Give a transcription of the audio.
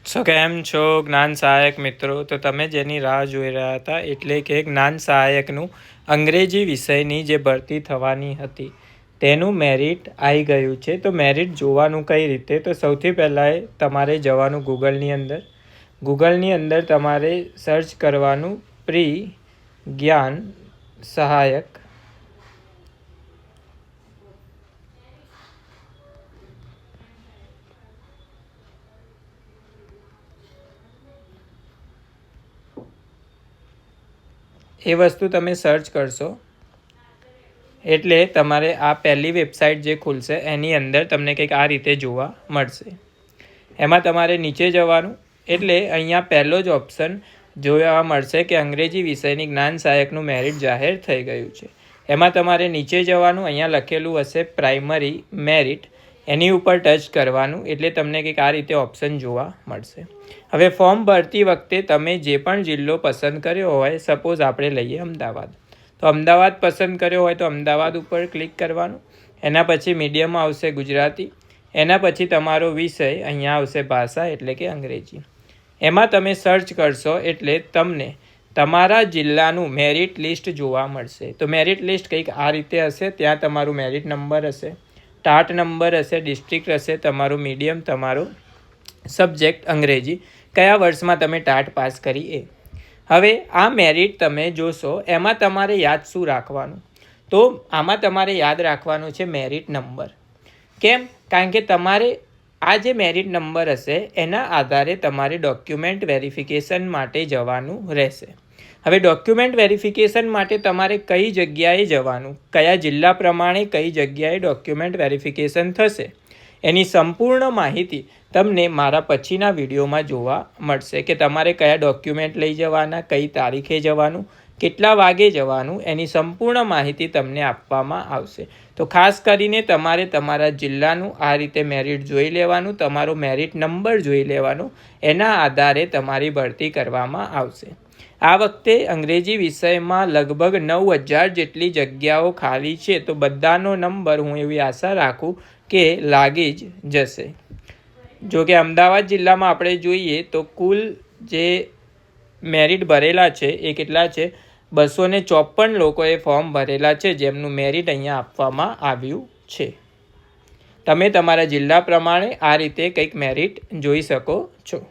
સો કેમ છો જ્ઞાન સહાયક મિત્રો? તો તમે જેની રાહ જોઈ રહ્યા હતા એટલે કે જ્ઞાન સહાયકનું અંગ્રેજી વિષયની જે ભરતી થવાની હતી તેનું મેરિટ આવી ગયું છે. તો મેરિટ જોવાનું કઈ રીતે? તો સૌથી પહેલાં તમારે જવાનું ગૂગલની અંદર તમારે સર્ચ કરવાનું પ્રી જ્ઞાન સહાયક. એ વસ્તુ તમે સર્ચ કરશો એટલે તમારે આ પહેલી વેબસાઇટ જે ખુલશે એની અંદર તમને કંઈક આ રીતે જોવા મળશે. એમાં તમારે નીચે જવાનું એટલે અહીંયા પહેલો જ ઓપ્શન જોવા મળશે કે અંગ્રેજી વિષયની જ્ઞાન સહાયકનું મેરિટ જાહેર થઈ ગયું છે. એમાં તમારે નીચે જવાનું, અહીંયા લખેલું હશે પ્રાઇમરી મેરિટ, એની ઉપર ટચ કરવાનું એટલે તમને કંઈક આ રીતે ઓપ્શન જોવા મળશે. હવે ફોર્મ ભરતી વખતે તમે જે પણ જિલ્લો પસંદ કર્યો હોય, સપોઝ આપણે લઈએ અમદાવાદ, તો અમદાવાદ પસંદ કર્યો હોય તો અમદાવાદ ઉપર ક્લિક કરવાનું. એના પછી મીડિયમ આવશે ગુજરાતી, એના પછી તમારો વિષય અહીંયા આવશે ભાષા એટલે કે અંગ્રેજી. એમાં તમે સર્ચ કરશો એટલે તમને તમારા જિલ્લાનું મેરિટ લિસ્ટ જોવા મળશે. તો મેરિટ લિસ્ટ કંઈક આ રીતે હશે. ત્યાં તમારું મેરિટ નંબર હશે, ટાટ નંબર હશે, ડિસ્ટ્રિક્ટ હશે, તમારું મીડિયમ, તમારું સબ્જેક્ટ અંગ્રેજી, કયા વર્ષમાં તમે ટાટ પાસ કરી એ. હવે આ મેરિટ તમે જોશો એમાં તમારે યાદ શું રાખવાનું? તો આમાં તમારે યાદ રાખવાનું છે મેરિટ નંબર. કેમ? કારણ કે તમારે આ જે મેરિટ નંબર હશે એના આધારે તમારે ડોક્યુમેન્ટ વેરિફિકેશન માટે જવાનું રહેશે. હવે ડોક્યુમેન્ટ વેરિફિકેશન માટે તમારે કઈ જગ્યાએ જવાનું, કયા જિલ્લા પ્રમાણે કઈ જગ્યાએ ડોક્યુમેન્ટ વેરિફિકેશન થશે, એની સંપૂર્ણ માહિતી તમને મારા પછીના વિડીયોમાં જોવા મળશે કે તમારે કયા ડોક્યુમેન્ટ લઈ જવાના, કઈ તારીખે જવાનું, કેટલા વાગે જવાનું, એની સંપૂર્ણ માહિતી તમને આપવામાં આવશે. તો ખાસ કરીને તમારે તમારા જિલ્લાનું આ રીતે મેરિટ જોઈ લેવાનું, તમારો મેરિટ નંબર જોઈ લેવાનો, એના આધારે તમારી ભરતી કરવામાં આવશે. આ વખતે અંગ્રેજી વિષયમાં લગભગ 9,000 જેટલી જગ્યાઓ ખાલી છે. તો બધાનો નંબર હું એવી આશા રાખું કે લાગી જ જશે. જો કે અમદાવાદ જિલ્લામાં આપણે જોઈએ તો કુલ જે મેરિટ ભરેલા છે એ કેટલા છે? 254 લોકોએ ફોર્મ ભરેલા છે જેમનું મેરિટ અહીંયા આપવામાં આવ્યું છે. તમે તમારા જિલ્લા પ્રમાણે આ રીતે કંઈક મેરિટ જોઈ શકો છો.